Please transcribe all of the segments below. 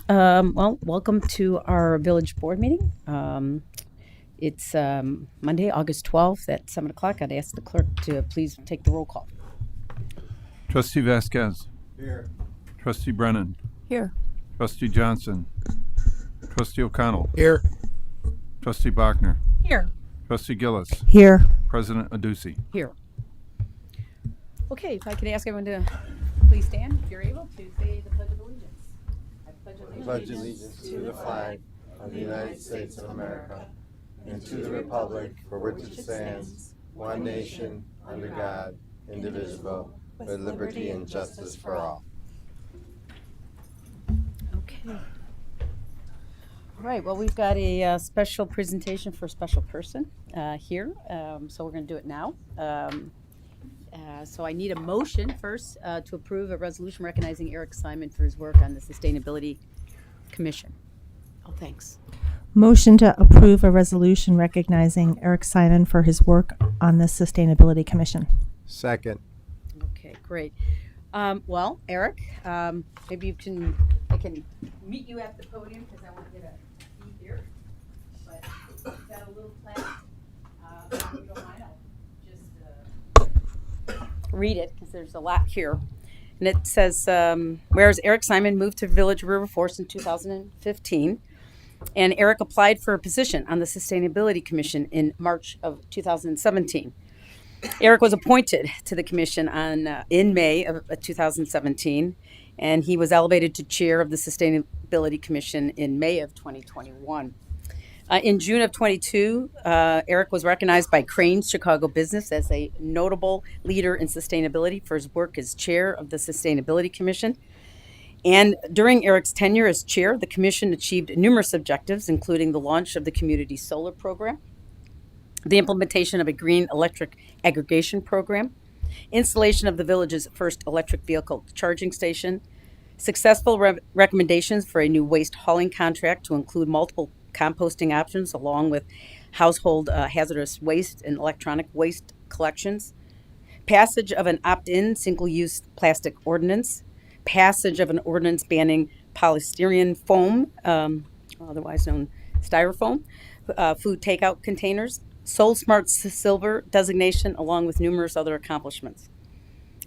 Well, welcome to our village board meeting. It's Monday, August 12th at 7 o'clock. I'd ask the clerk to please take the roll call. Trustee Vasquez. Here. Trustee Brennan. Here. Trustee Johnson. Trustee O'Connell. Here. Trustee Bachner. Here. Trustee Gillis. Here. President Aducey. Here. Okay, if I could ask everyone to please stand if you're able to say the Pledge of Allegiance. I Pledge allegiance to the flag of the United States of America and to the republic for which it stands, one nation, under God, indivisible, with liberty and justice for all. Okay. All right, well, we've got a special presentation for a special person here, so we're going to do it now. So I need a motion first to approve a resolution recognizing Eric Simon for his work on the Sustainability Commission. Oh, thanks. Motion to approve a resolution recognizing Eric Simon for his work on the Sustainability Commission. Second. Okay, great. Well, Eric, maybe I can meet you at the podium because I want to get a seat here. But you've got a little plaque. If you don't mind, I'll just read it because there's a lot here. And it says, whereas Eric Simon moved to Village River Forest in 2015, and Eric applied for a position on the Sustainability Commission in March of 2017. Eric was appointed to the commission in May of 2017, and he was elevated to chair of the Sustainability Commission in May of 2021. In June of 22, Eric was recognized by Crane's Chicago Business as a notable leader in sustainability for his work as chair of the Sustainability Commission. And during Eric's tenure as chair, the commission achieved numerous objectives, including the launch of the community solar program, the implementation of a green electric aggregation program, installation of the village's first electric vehicle charging station, successful recommendations for a new waste hauling contract to include multiple composting options along with household hazardous waste and electronic waste collections, passage of an opt-in single-use plastic ordinance, passage of an ordinance banning polystyrene foam, otherwise known styrofoam, food takeout containers, Soul Smart Silver designation, along with numerous other accomplishments.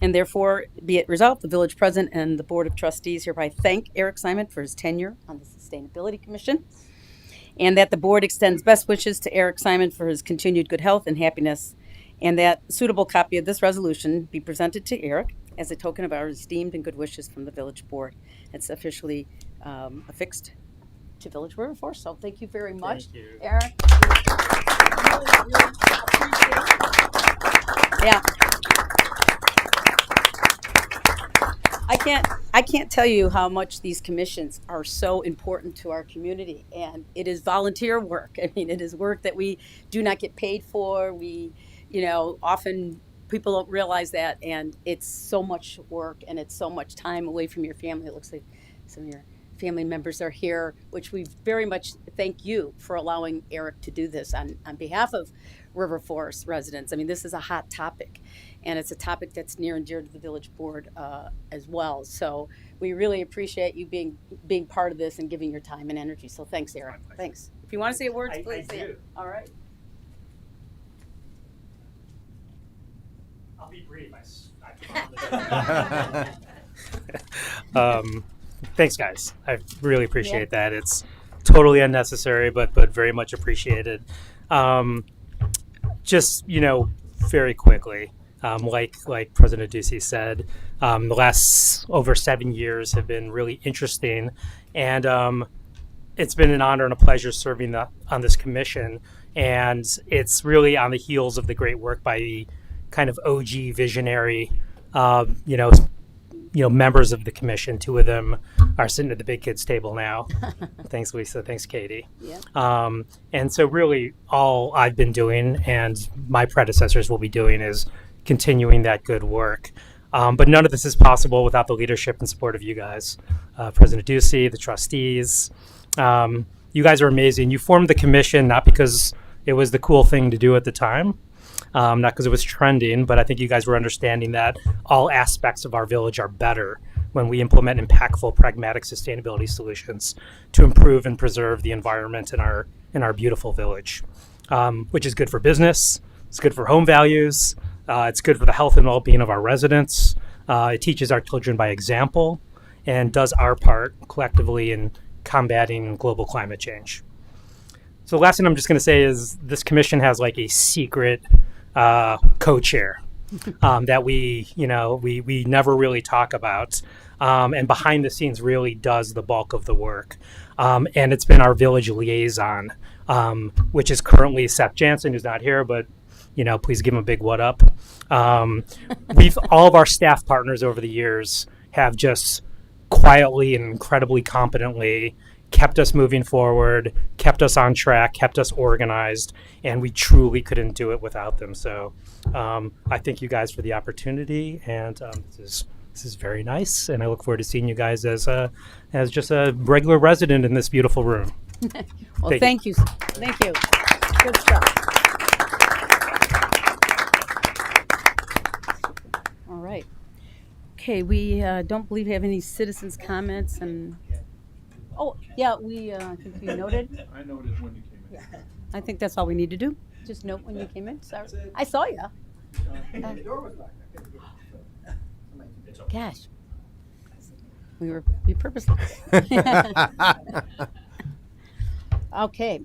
And therefore, be it resolved, the village president and the board of trustees hereby thank Eric Simon for his tenure on the Sustainability Commission, and that the board extends best wishes to Eric Simon for his continued good health and happiness, and that a suitable copy of this resolution be presented to Eric as a token of our esteemed and good wishes from the village board. It's officially affixed to Village River Forest. So thank you very much, Thank you. Eric. Really appreciate it. Yeah. I can't tell you how much these commissions are so important to our community, and it is volunteer work. I mean, it is work that we do not get paid for. We, often people don't realize that, and it's so much work and it's so much time away from your family. It looks like some of your family members are here, which we very much thank you for allowing Eric to do this on behalf of River Forest residents. I mean, this is a hot topic, and it's a topic that's near and dear to the village board as well. So we really appreciate you being part of this and giving your time and energy. So thanks, Eric. Thanks. If you want to say a word, please say it. All right. I'll be brief. Thanks, guys. I really appreciate that. It's totally unnecessary, but very much appreciated. Just very quickly, like President Ducey said, the last over 7 years have been really interesting, and it's been an honor and a pleasure serving on this commission. And it's really on the heels of the great work by the kind of OG visionary, members of the commission. Two of them are sitting at the big kids table now. Thanks, Lisa. Thanks, Katie. Yeah. And so really all I've been doing and my predecessors will be doing is continuing that good work. But none of this is possible without the leadership and support of you guys, President Ducey, the trustees. You guys are amazing. You formed the commission not because it was the cool thing to do at the time, not because it was trending, but I think you guys were understanding that all aspects of our village are better when we implement impactful, pragmatic sustainability solutions to improve and preserve the environment in our beautiful village, which is good for business. It's good for home values. It's good for the health and well-being of our residents. It teaches our children by example and does our part collectively in combating global climate change. So the last thing I'm just going to say is this commission has like a secret co-chair that we never really talk about, and behind the scenes really does the bulk of the work. And it's been our village liaison, which is currently Seth Jansen, who's not here, but please give him a big what up. All of our staff partners over the years have just quietly and incredibly competently kept us moving forward, kept us on track, kept us organized, and we truly couldn't do it without them. So I thank you guys for the opportunity, and this is very nice, and I look forward to seeing you guys as just a regular resident in this beautiful room. Well, thank you. Thank you. Good stuff. All right. Okay, we don't believe we have any citizens' comments, and I think you noted. I noticed when you came in. Yeah. I think that's all we need to do. Just note when you came in. Sorry, I saw you. Gosh, we purposely. Okay.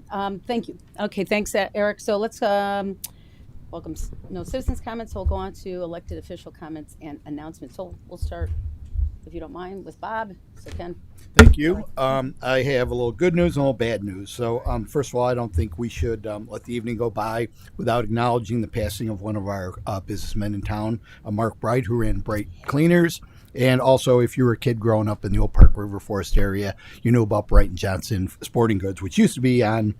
Thank you. Okay. Thanks, Eric. So let's welcome. No citizens' comments. So we'll go on to elected official comments and announcements. So we'll start, if you don't mind, with Bob. So Ken. Thank you. I have a little good news and a little bad news. So first of all, I don't think we should let the evening go by without acknowledging the passing of one of our businessmen in town, Mark Bright, who ran Bright Cleaners. And also, if you were a kid growing up in the Old Park River Forest area, you knew about Bright and Johnson Sporting Goods, which used to be on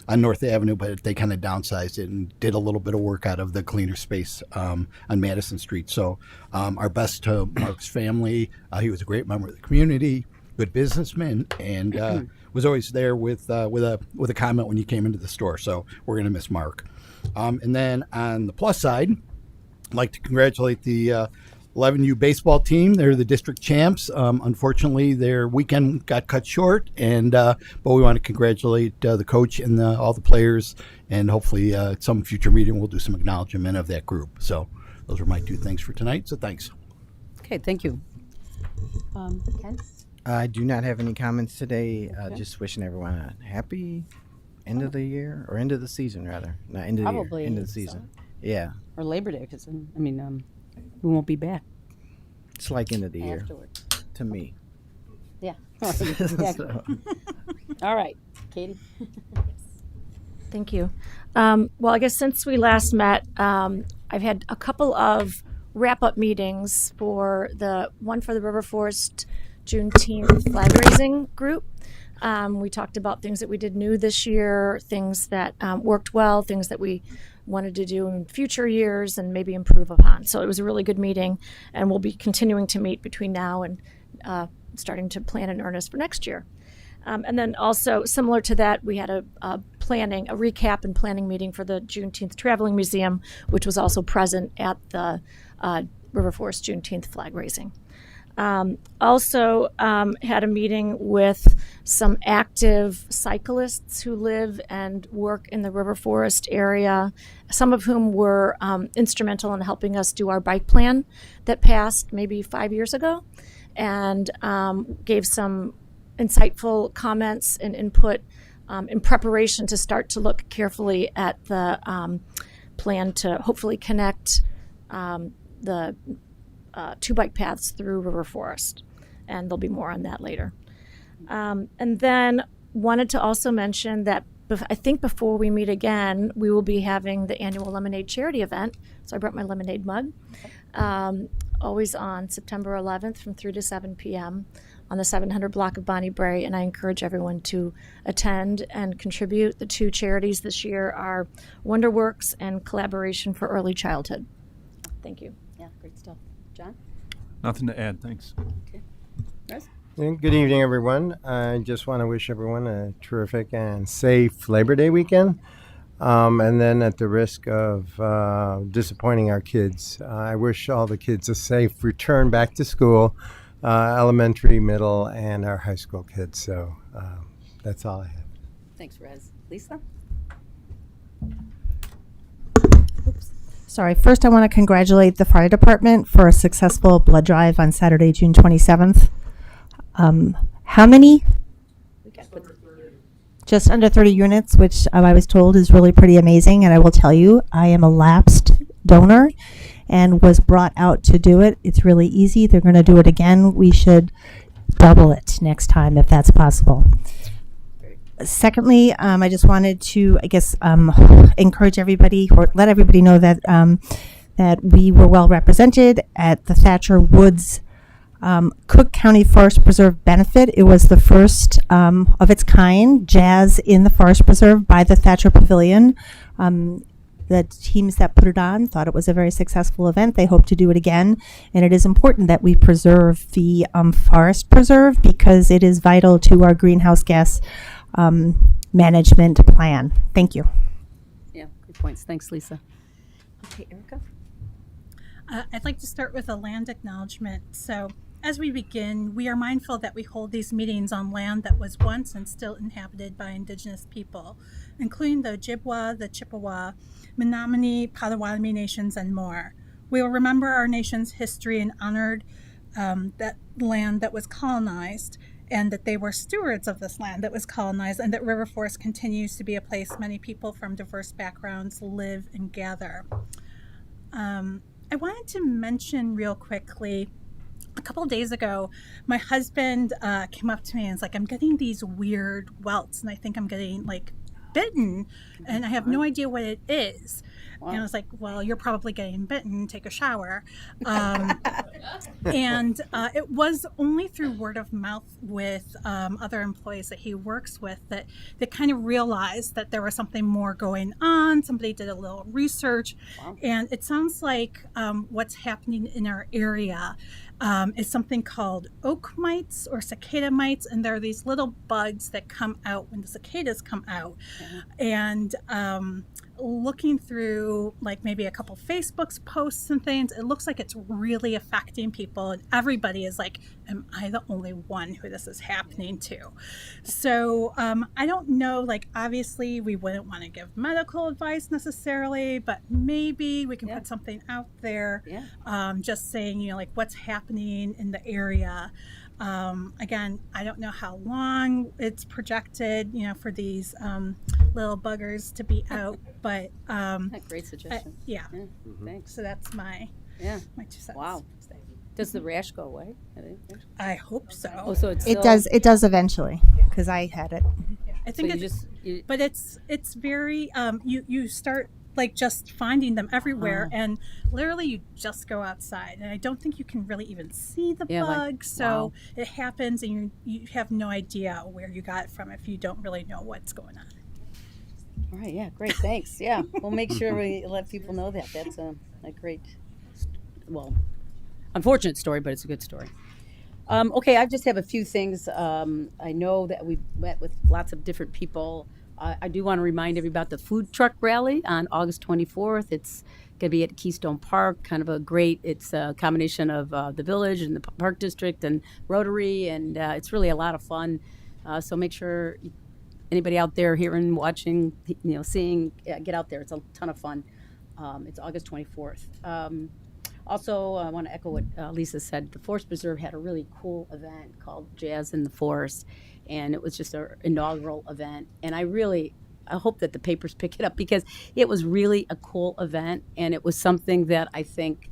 North Avenue, but they kind of downsized it and did a little bit of work out of the cleaner space on Madison Street. So our best to Mark's family. He was a great member of the community, good businessman, and was always there with a comment when you came into the store. So we're going to miss Mark. And then on the plus side, I'd like to congratulate the 11U baseball team. They're the district champs. Unfortunately, their weekend got cut short, but we want to congratulate the coach and all the players, and hopefully at some future meeting we'll do some acknowledgement of that group. So those are my two things for tonight. So thanks. Okay. Thank you. Ken. I do not have any comments today. Okay. Just wishing everyone a happy end of the year, or end of the season, rather. Not end of the Probably year, end of the season. Yeah, Or Labor Day, because we won't be back it's like end of the year afterwards. to me. Yeah. Exactly. So, All right, Katie. Thank you. Well, I guess since we last met, I've had a couple of wrap-up meetings for the River Forest Juneteenth flag raising group. We talked about things that we did new this year, things that worked well, things that we wanted to do in future years and maybe improve upon. So it was a really good meeting, and we'll be continuing to meet between now and starting to plan in earnest for next year. And then also similar to that, we had a recap and planning meeting for the Juneteenth Traveling Museum, which was also present at the River Forest Juneteenth flag raising. Also had a meeting with some active cyclists who live and work in the River Forest area, some of whom were instrumental in helping us do our bike plan that passed maybe 5 years ago, and gave some insightful comments and input in preparation to start to look carefully at the plan to hopefully connect the two bike paths through River Forest, and there'll be more on that later. And then wanted to also mention that I think before we meet again, we will be having the annual Lemonade Charity event. So I brought my lemonade mug, always on September 11th from 3 to 7 p.m. on the 700 block of Bonnie Bray, and I encourage everyone to attend and contribute. The two charities this year are Wonderworks and Collaboration for Early Childhood. Thank you. Yeah, great stuff. John? Nothing to add, thanks. Okay. Russ? Good evening, everyone. I just want to wish everyone a terrific and safe Labor Day weekend. And then at the risk of disappointing our kids, I wish all the kids a safe return back to school elementary, middle, and our high school kids. So that's all I have. Thanks, Rez. Lisa? Sorry, first I want to congratulate the fire department for a successful blood drive on Saturday, June 27th. How many? We got put Just under 30 units, which I was told is really pretty amazing. And I will tell you, I am a lapsed donor and was brought out to do it. It's really easy. They're going to do it again. We should double it next time if that's possible. Secondly, I just wanted to, encourage everybody or let everybody know that that we were well represented at the Thatcher Woods Cook County Forest Preserve benefit. It was the first of its kind, jazz in the Forest Preserve by the Thatcher Pavilion. The teams that put it on thought it was a very successful event. They hope to do it again. And it is important that we preserve the forest preserve because it is vital to our greenhouse gas management plan. Thank you. Yeah, good points. Thanks, Lisa. Okay, Erica? I'd like to start with a land acknowledgement. So as we begin, we are mindful that we hold these meetings on land that was once and still inhabited by Indigenous people, including the Ojibwa, the Chippewa, Menominee, Potawatomi nations, and more. We will remember our nation's history and honored that land that was colonized, and that they were stewards of this land that was colonized, and that River Forest continues to be a place many people from diverse backgrounds live and gather. I wanted to mention real quickly, a couple of days ago, my husband came up to me and was like, I'm getting these weird welts, and I think I'm getting like bitten, and I have no idea what it is. Wow. And I was like, well, you're probably getting bitten, take a shower. And it was only through word of mouth with other employees that he works with that they kind of realized that there was something more going on. Somebody did a little research. Wow. And it sounds like what's happening in our area is something called oak mites or cicada mites. And there are these little bugs that come out when the cicadas come out. And looking through like maybe a couple Facebook's posts and things, it looks like it's really affecting people, and everybody is like, am I the only one who this is happening to? So I don't know, like obviously we wouldn't want to give medical advice necessarily, but maybe we can put something out there, just saying, you know, like what's happening in the area. Again, I don't know how long it's projected, you know, for these little buggers to be out, but Great suggestion. Thanks. so that's my my 2 cents. Wow. Does the rash go away? I hope so. Oh, so it's It still, does. It does eventually, because I had it. I So think you it's, just but it's very you start like just finding them everywhere, and literally you just go outside, and I don't think you can really even see the bug. So it happens, and you have no idea where you got it from if you don't really know what's going on. All right, yeah, great, thanks. Yeah, we'll make sure we let people know that. That's a great, well, unfortunate story, but it's a good story. Okay, I just have a few things. I know that we met with lots of different people. I do want to remind everybody about the food truck rally on August 24th. It's going to be at Keystone Park, kind of it's a combination of the village and the park district and Rotary, and it's really a lot of fun. So make sure anybody out there hearing, watching, seeing, get out there. It's a ton of fun. It's August 24th. Also, I want to echo what Lisa said. The Forest Preserve had a really cool event called Jazz in the Forest, and it was just an inaugural event. And I hope that the papers pick it up because it was really a cool event, and it was something that I think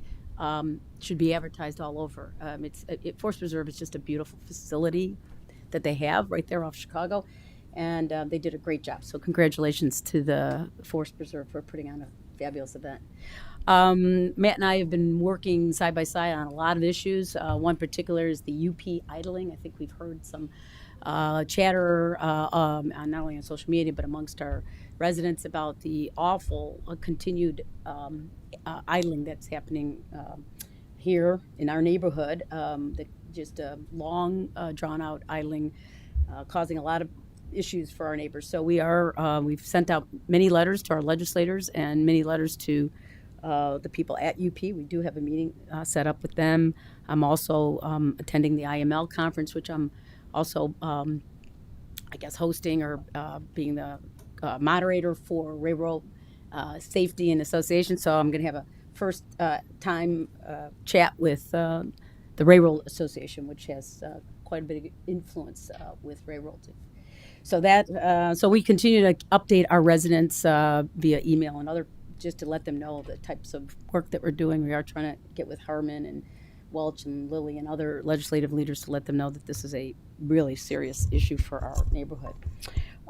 should be advertised all over. Forest Preserve is just a beautiful facility that they have right there off Chicago, and they did a great job. So congratulations to the Forest Preserve for putting on a fabulous event. Matt and I have been working side by side on a lot of issues. One particular is the UP idling. I think we've heard some chatter not only on social media but amongst our residents about the awful continued idling that's happening here in our neighborhood. Just a long, drawn-out idling causing a lot of issues for our neighbors. So we've sent out many letters to our legislators and many letters to the people at UP. We do have a meeting set up with them. I'm also attending the IML conference, which I'm also, I guess, hosting or being the moderator for Railroad Safety and Association. So I'm going to have a first time chat with the Railroad Association, which has quite a bit of influence with railroads. So that so we continue to update our residents via email and other, just to let them know the types of work that we're doing. We are trying to get with Harmon and Welch and Lilly and other legislative leaders to let them know that this is a really serious issue for our neighborhood.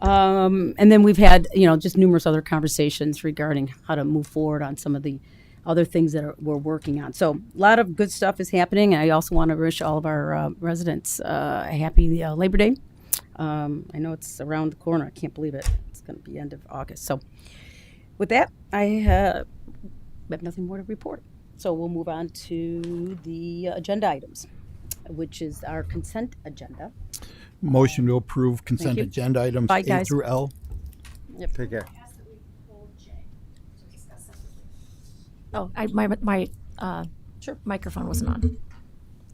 And then we've had, just numerous other conversations regarding how to move forward on some of the other things that we're working on. So a lot of good stuff is happening. I also want to wish all of our residents a happy Labor Day. I know it's around the corner. I can't believe it. It's going to be end of August. So with that, I have nothing more to report. So we'll move on to the agenda items, which is our consent agenda. Motion to approve consent you. agenda items Bye, A guys. through L. Take care. Oh, my Sure. microphone wasn't on.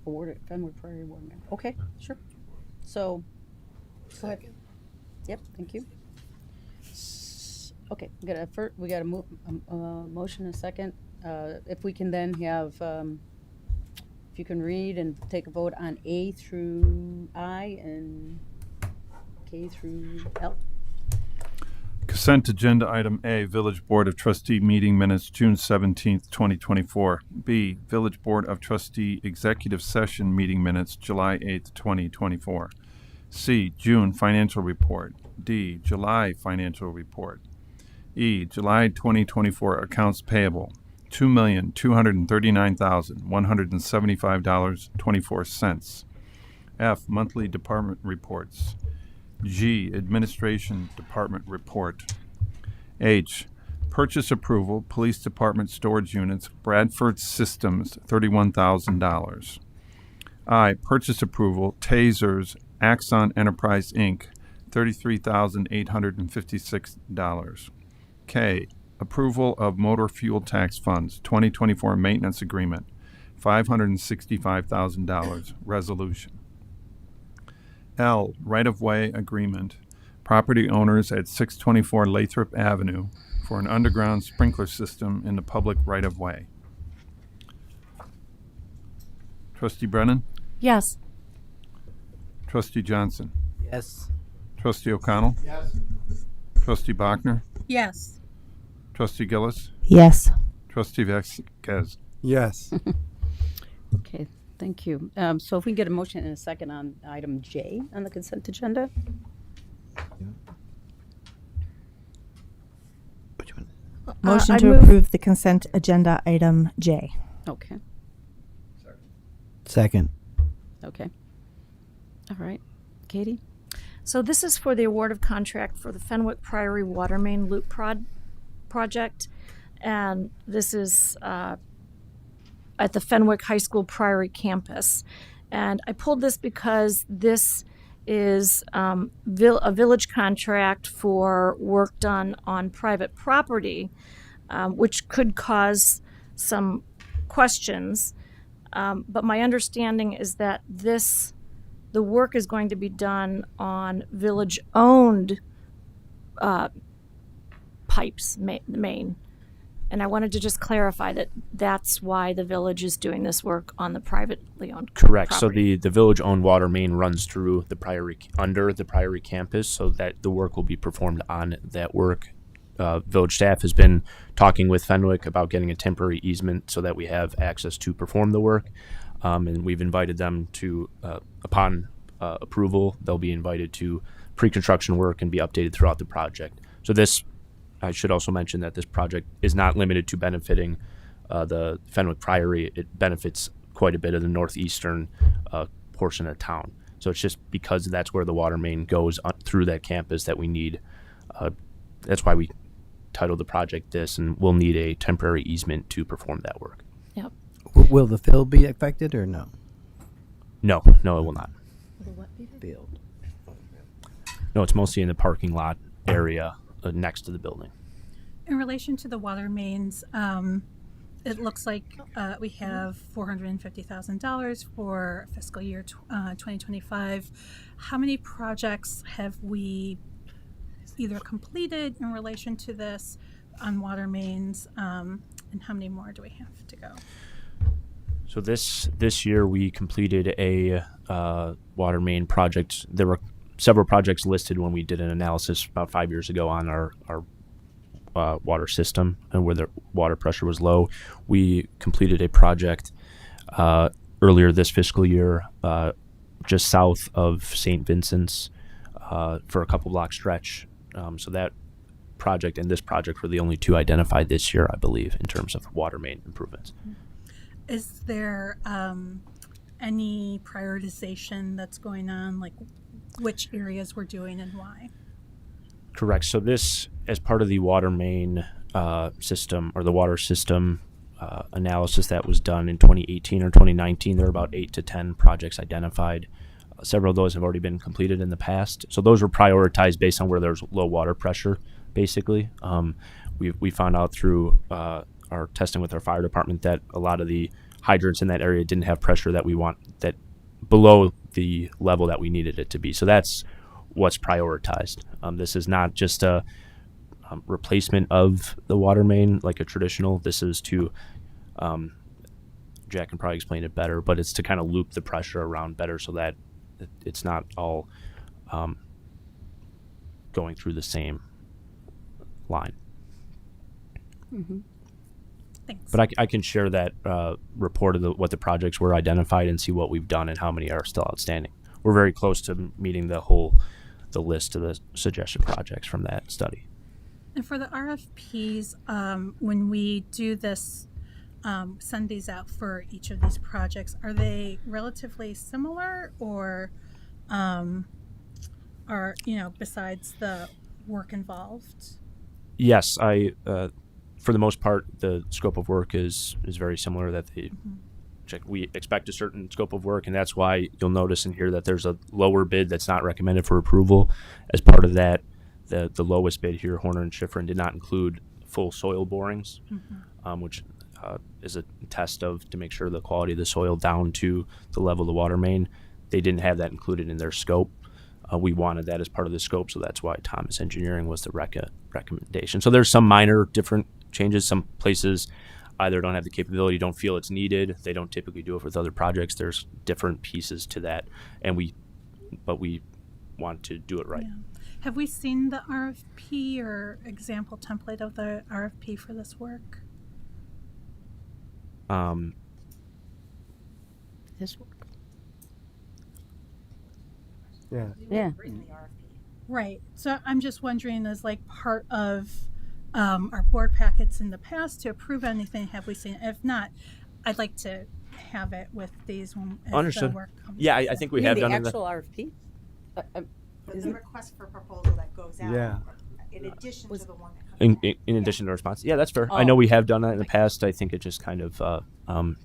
Awarded Fenwick Prairie Award. Okay, sure. So, go ahead. Yep, thank you. Okay, we got a motion and a second. If we can then have, if you can read and take a vote on A through I and K through L. Consent agenda item A, Village Board of Trustee meeting minutes, June 17th, 2024. B, Village Board of Trustee executive session meeting minutes, July 8th, 2024. C, June financial report. D, July financial report. E, July 2024 accounts payable, $2,239,175.24. F, monthly department reports. G, Administration Department Report. H, Purchase Approval, Police Department Storage Units, Bradford Systems, $31,000. I, Purchase Approval, Tasers, Axon Enterprise, Inc., $33,856. K, Approval of Motor Fuel Tax Funds, 2024 Maintenance Agreement, $565,000, Resolution. L, Right-of-Way Agreement, property owners at 624 Lathrop Avenue for an underground sprinkler system in the public right-of-way. Trustee Brennan? Yes. Trustee Johnson? Yes. Trustee O'Connell? Yes. Trustee Bachner? Yes. Trustee Gillis? Yes. Trustee Vasquez? Yes. Okay, thank you. So if we can get a motion and a second on item J on the consent agenda? Which one? Motion I to move- approve the consent agenda item J. Okay, Second. okay. All right. Katie? So this is for the award of contract for the Fenwick Priory Water Main Loop project, and this is at the Fenwick High School Priory campus. And I pulled this because this is a village contract for work done on private property, which could cause some questions. But my understanding is that the work is going to be done on village-owned pipes, main. And I wanted to just clarify that that's why the village is doing this work on the privately owned Correct. property. So the village-owned water main runs through the Priory, under the Priory campus, so that the work will be performed on that work. Village staff has been talking with Fenwick about getting a temporary easement so that we have access to perform the work. And we've invited them to, upon approval, they'll be invited to pre-construction work and be updated throughout the project. So this, I should also mention that this project is not limited to benefiting the Fenwick Priory. It benefits quite a bit of the northeastern portion of town. So it's just because that's where the water main goes through that campus that we need. That's why we titled the project this, and we'll need a temporary easement to perform that work. Yep. Will the fill be affected or no? No, it will not. Field. No, it's mostly in the parking lot area next to the building. In relation to the water mains, it looks like we have $450,000 for fiscal year 2025. How many projects have we either completed in relation to this on water mains, and how many more do we have to go? So this year we completed a water main project. There were several projects listed when we did an analysis about 5 years ago on our water system and where the water pressure was low. We completed a project earlier this fiscal year just south of St. Vincent's for a couple block stretch. So that project and this project were the only two identified this year, I believe, in terms of water main improvements. Is there any prioritization that's going on, like which areas we're doing and why? Correct. So this, as part of the water main system or the water system analysis that was done in 2018 or 2019, there were about 8 to 10 projects identified. Several of those have already been completed in the past. So those were prioritized based on where there's low water pressure, basically. We found out through our testing with our fire department that a lot of the hydrants in that area didn't have pressure that we want, that below the level that we needed it to be. So that's what's prioritized. This is not just a replacement of the water main like a traditional. This is to, Jack can probably explain it better, but it's to kind of loop the pressure around better so that it's not all going through the same line. Mm-hmm. Thanks. But I can share that report of what the projects were identified and see what we've done and how many are still outstanding. We're very close to meeting the list of the suggested projects from that study. And for the RFPs, when we do this, send these out for each of these projects, are they relatively similar or are, besides the work involved? Yes, for the most part, the scope of work is very similar. That we expect a certain scope of work, and that's why you'll notice in here that there's a lower bid that's not recommended for approval. As part of that, the lowest bid here, Horner and Schifrin, did not include full soil borings, which is a test to make sure the quality of the soil down to the level of the water main. They didn't have that included in their scope. We wanted that as part of the scope, so that's why Thomas Engineering was the recommendation. So there's some minor different changes. Some places either don't have the capability, don't feel it's needed. They don't typically do it with other projects. There's different pieces to that, but we want to do it right. Yeah. Have we seen the RFP or example template of the RFP for this work? This work. Yeah. Yeah. Right. So I'm just wondering, as like part of our board packets in the past to approve anything, have we seen it? If not, I'd like to have it with these when Understood. the work comes. Yeah, I think we have the done actual RFP? The request for proposal that goes out. Yeah. In addition to the one that comes back. in addition to response. Yeah, that's fair. I know we have done that in the past. I think it just kind of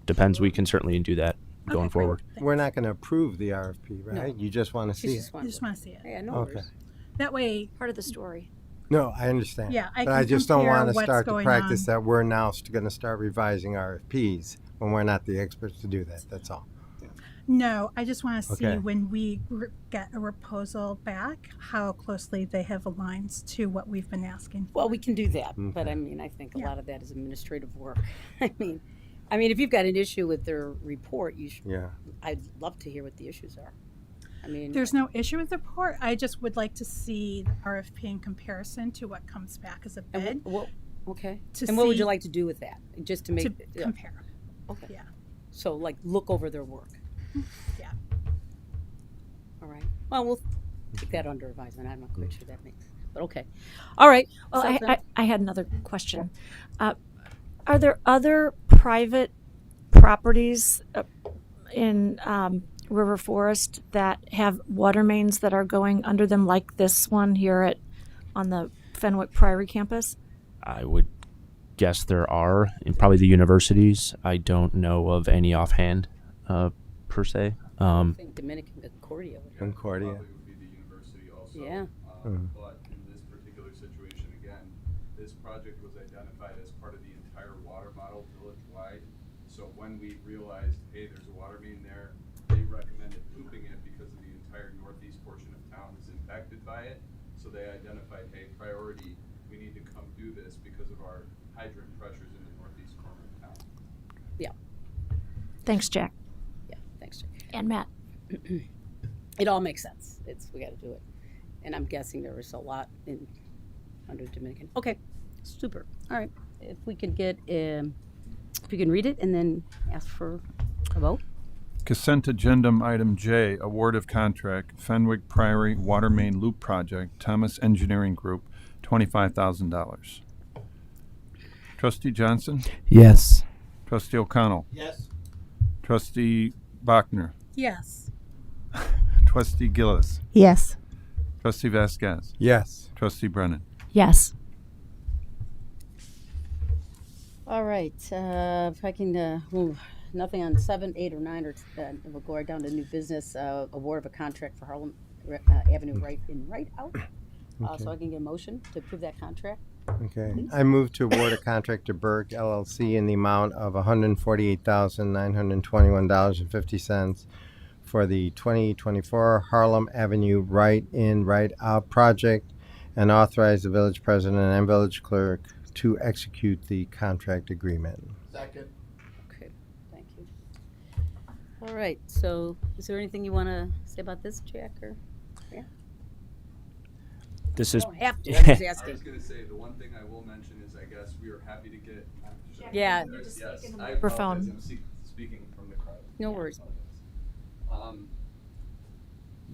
depends. We can certainly do that going forward. We're not going to approve the RFP, right? No. You just want to see it. You just want to see it. Yeah, no Okay. worries. That way, Part of the story. No, I understand. Yeah, I but can I just don't compare want to what's start the going practice on. that we're now going to start revising RFPs when we're not the experts to do that. That's all. no, I just want to see Okay. when we get a proposal back, how closely they have aligned to what we've been asking for. Well, we can do that, but Okay. I mean, I think a Yeah. lot of that is administrative work. I mean, if you've got an issue with their report, you should. Yeah. I'd love to hear what the issues are. I mean, There's no issue with the report. I just would like to see the RFP in comparison to what comes back as a and bid okay. to And what would you see- like to do with that? Just to make to yeah. compare. Okay. Yeah. So, like, look over their work. Yeah. All right. Well, we'll take that under advisement. I'm not quite sure that makes, but okay. All right. Well, So I, then- I had another question. Are there other private properties in River Forest that have water mains that are going under them, like this one here on the Fenwick Priory campus? I would guess there are in probably the universities. I don't know of any offhand, per se. I think Dominican Concordia. Concordia. Probably would be the university also. Yeah. Mhm. But in this particular situation, again, this project was identified as part of the entire water model village-wide. So when we realized, hey, there's a water main there, they recommended looping it because of the entire northeast portion of town is impacted by it. So they identified, hey, priority, we need to come do this because of our hydrant pressures in the northeast corner of town. Yeah, Thanks, Jack yeah, thanks, Jack. and Matt. It all makes sense. We gotta do it. And I'm guessing there was a lot under Dominican. Okay, super. All right, if we could get, if you can read it and then ask for a vote. Consent agendum item J, award of contract, Fenwick Priory Water Main Loop Project, Thomas Engineering Group, $25,000. Trustee Johnson? Yes. Trustee O'Connell? Yes. Trustee Bachner? Yes. Trustee Gillis? Yes. Trustee Vasquez? Yes. Trustee Brennan? Yes. All right, if I can move, nothing on 7, 8, or 9, or we'll go right down to new business, award of a contract for Harlem Avenue right in, right out. So I can get a motion to approve that contract. Okay. Please. I move to award a contract to Berg LLC in the amount of $148,921.50 for the 2024 Harlem Avenue Right In, Right Out project, and authorize the village president and village clerk to execute the contract agreement. Second. Okay, thank you. All right, so is there anything you want to say about this, Jack, or? This You is don't have to, I'm just I asking. was gonna say, the one thing I will mention is I guess we are happy to get. Yeah. You're just Yes, speaking in the I microphone. apologize, I'm speaking from the crowd. No worries.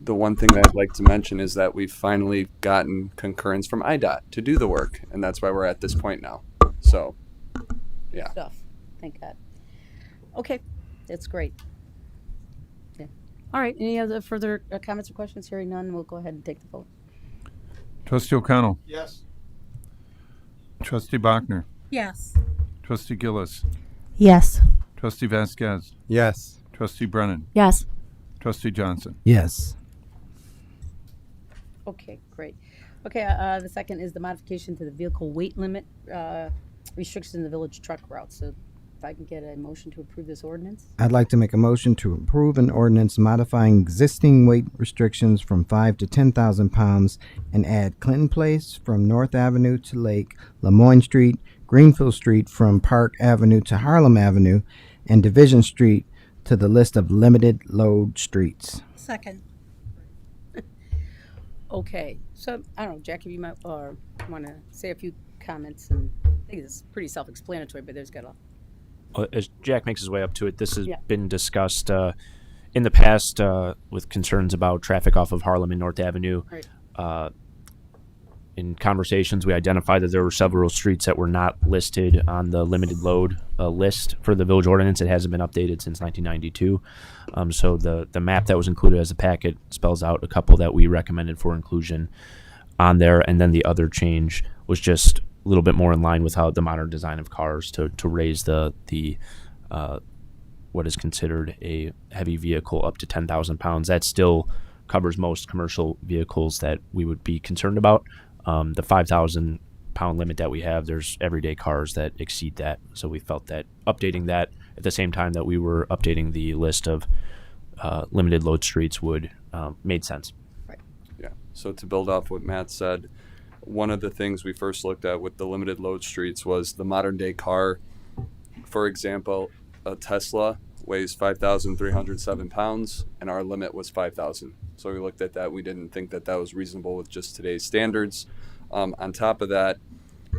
The one thing that I'd like to mention is that we've finally gotten concurrence from IDOT to do the work, and that's why we're at this point now. So, yeah. Stuff, thank God. Okay, that's great. Okay. All right, any other further comments or questions? Hearing none, we'll go ahead and take the vote. Trustee O'Connell? Yes. Trustee Bachner? Yes. Trustee Gillis? Yes. Trustee Vasquez? Yes. Trustee Brennan? Yes. Trustee Johnson? Yes. Okay, great. Okay, the second is the modification to the vehicle weight limit restrictions in the village truck route. So if I can get a motion to approve this ordinance? I'd like to make a motion to approve an ordinance modifying existing weight restrictions from 5 to 10,000 pounds and add Clinton Place from North Avenue to Lake, Lemoyne Street, Greenfield Street from Park Avenue to Harlem Avenue, and Division Street to the list of limited load streets. Second. Okay, so I don't know, Jack, if you might want to say a few comments, and I think it's pretty self-explanatory, but there's got a as Jack makes his way up to it, this has Yeah. been discussed in the past with concerns about traffic off of Harlem and North Avenue. Right. In conversations, we identified that there were several streets that were not listed on the limited load list for the village ordinance. It hasn't been updated since 1992. So the map that was included as a packet spells out a couple that we recommended for inclusion on there. And then the other change was just a little bit more in line with how the modern design of cars to raise the what is considered a heavy vehicle up to 10,000 pounds. That still covers most commercial vehicles that we would be concerned about. The 5,000 pound limit that we have, there's everyday cars that exceed that. So we felt that updating that at the same time that we were updating the list of limited load streets would made sense. Yeah. So to build off what Matt said, one of the things we first looked at with the limited load streets was the modern day car. For example, a Tesla weighs 5,307 pounds, and our limit was 5,000. So we looked at that. We didn't think that that was reasonable with just today's standards. On top of that,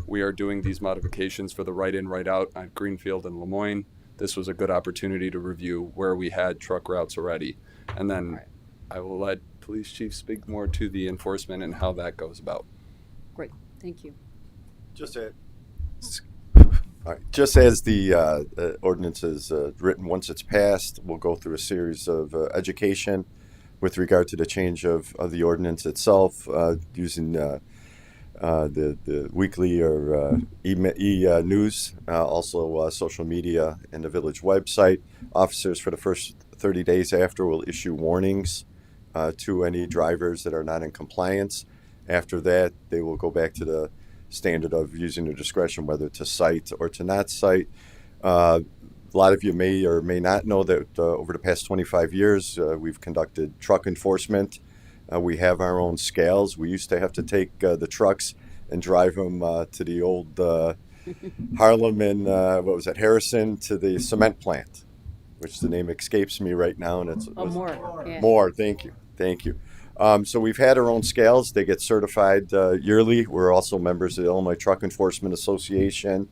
we are doing these modifications for the right in, right out at Greenfield and Lemoyne. This was a good opportunity to review where we had truck routes already. And then I will let Police Chief speak more to the enforcement and how that goes about. Great, thank you. Just as the ordinance is written, once it's passed, we'll go through a series of education with regard to the change of the ordinance itself, using the weekly or e-news, also social media and the village website. Officers for the first 30 days after will issue warnings to any drivers that are not in compliance. After that, they will go back to the standard of using their discretion whether to cite or to not cite. A lot of you may or may not know that over the past 25 years, we've conducted truck enforcement. We have our own scales. We used to have to take the trucks and drive them to the old Harlem and Harrison, to the cement plant, which the name escapes me right now. And it's More. Yeah. More. Thank you. So we've had our own scales. They get certified yearly. We're also members of the Illinois Truck Enforcement Association,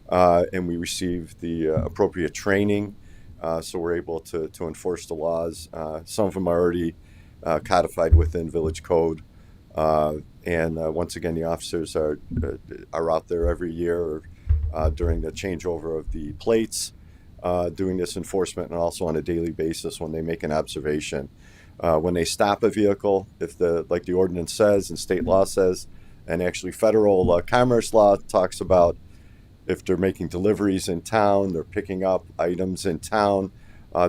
and we receive the appropriate training, so we're able to enforce the laws. Some of them are already codified within Village Code, and once again, the officers are out there every year during the changeover of the plates, doing this enforcement, and also on a daily basis when they make an observation. When they stop a vehicle, if like the ordinance says and state law says, and actually federal commerce law talks about, if they're making deliveries in town, they're picking up items in town,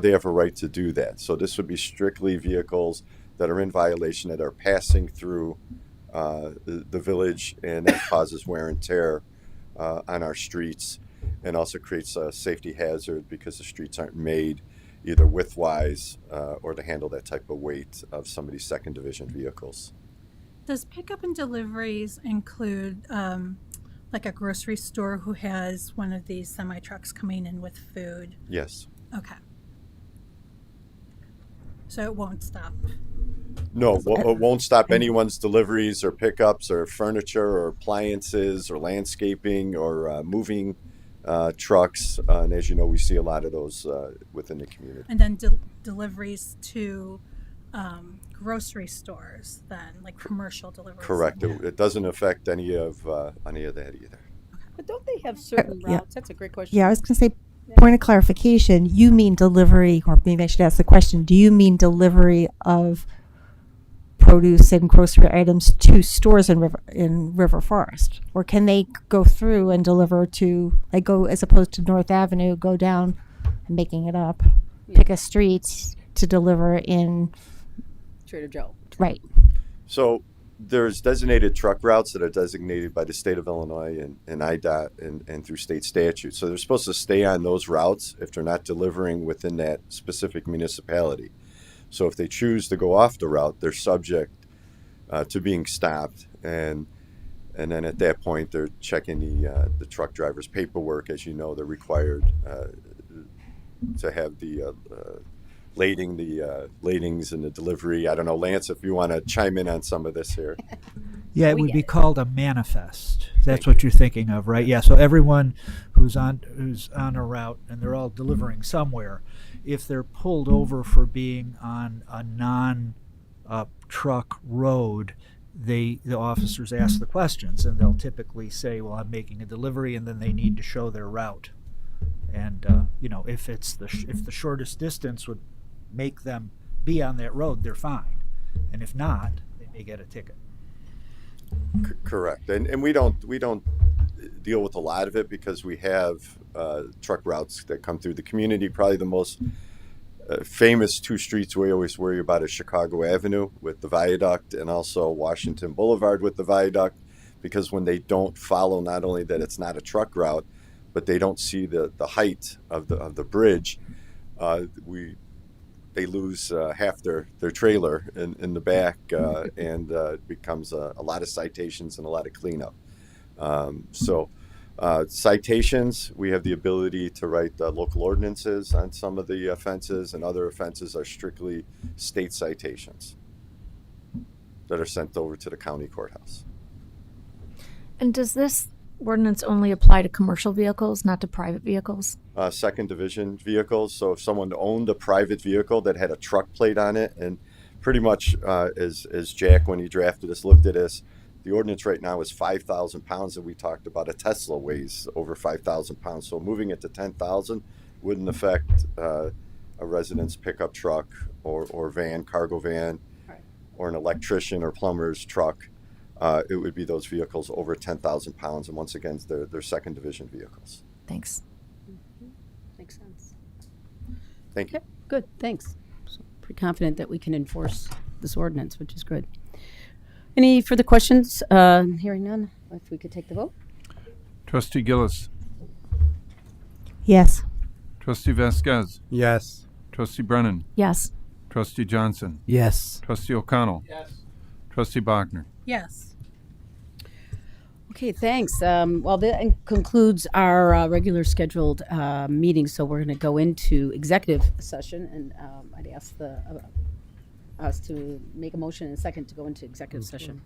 they have a right to do that. So this would be strictly vehicles that are in violation, that are passing through the village, and that causes wear and tear on our streets, and also creates a safety hazard because the streets aren't made either widthwise or to handle that type of weight of some of these second division vehicles. Does pickup and deliveries include like a grocery store who has one of these semi trucks coming in with food? Yes. Okay. So it won't stop. No, it won't stop anyone's deliveries or pickups or furniture or appliances or landscaping or moving trucks. And as you know, we see a lot of those within the community. And then deliveries to grocery stores, then, like commercial deliveries. Correct. It doesn't affect any of that either. But don't they have certain Yeah. routes? That's a great question. Yeah, I was going to say, point of clarification, you mean delivery, or maybe I should ask the question, do you mean delivery of produce and grocery items to stores in River Forest? Or can they go through and deliver to, like, go, as opposed to North Avenue, go down, I'm making it up, pick a street to deliver in, Trader Joe. right. So there's designated truck routes that are designated by the state of Illinois and IDOT and through state statute. So they're supposed to stay on those routes if they're not delivering within that specific municipality. So if they choose to go off the route, they're subject to being stopped, and then at that point they're checking the truck driver's paperwork. As you know, they're required to have the ladings and the delivery. I don't know, Lance, if you want to chime in on some of this here. Yeah, it would be called a manifest. That's what you're thinking of, right? Yeah. So everyone who's on a route and they're all delivering somewhere, if they're pulled over for being on a non-truck road, the officers ask the questions, and they'll typically say, "Well, I'm making a delivery," and then they need to show their route. And if it's if the shortest distance would make them be on that road, they're fine, and if not, they may get a ticket. Correct, and we don't deal with a lot of it because we have truck routes that come through the community. Probably the most famous two streets we always worry about is Chicago Avenue with the viaduct, and also Washington Boulevard with the viaduct, because when they don't follow, not only that it's not a truck route, but they don't see the height of the bridge, they lose half their trailer in the back, and it becomes a lot of citations and a lot of cleanup. Citations, we have the ability to write local ordinances on some of the offenses, and other offenses are strictly state citations that are sent over to the county courthouse. And does this ordinance only apply to commercial vehicles, not to private vehicles? Second division vehicles. So if someone owned a private vehicle that had a truck plate on it, and pretty much as Jack, when he drafted this, looked at this, the ordinance right now is 5,000 pounds, and we talked about a Tesla weighs over 5,000 pounds. So moving it to 10,000 wouldn't affect a resident's pickup truck or van, cargo van, Right. or an electrician or plumber's truck. It would be those vehicles over 10,000 pounds, and once again, they're second division vehicles. Thanks. Makes sense. Thank you. Yep, good, thanks. So pretty confident that we can enforce this ordinance, which is good. Any further questions? Hearing none. if we could take the vote. Trustee Gillis. Yes. Trustee Vasquez. Yes. Trustee Brennan. Yes. Trustee Johnson. Yes. Trustee O'Connell. Yes. Trustee Bachner. Yes. Okay, thanks. Well, that concludes our regular scheduled meeting, so we're going to go into executive session, and I'd ask us to make a motion in a second to go into executive session.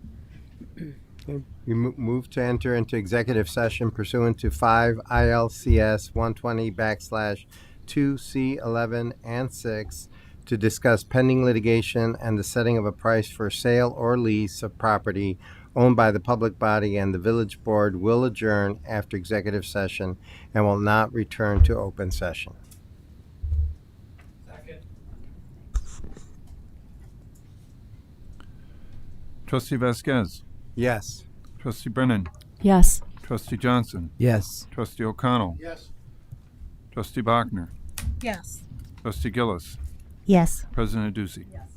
You move to enter into executive session pursuant to 5 ILCS 120/2C11 and 6 to discuss pending litigation and the setting of a price for sale or lease of property owned by the public body, and the village board will adjourn after executive session and will not return to open session. Trustee Vasquez. Yes. Trustee Brennan. Yes. Trustee Johnson. Yes. Trustee O'Connell. Yes. Trustee Bachner. Yes. Trustee Gillis. Yes. President Ducey. Yes.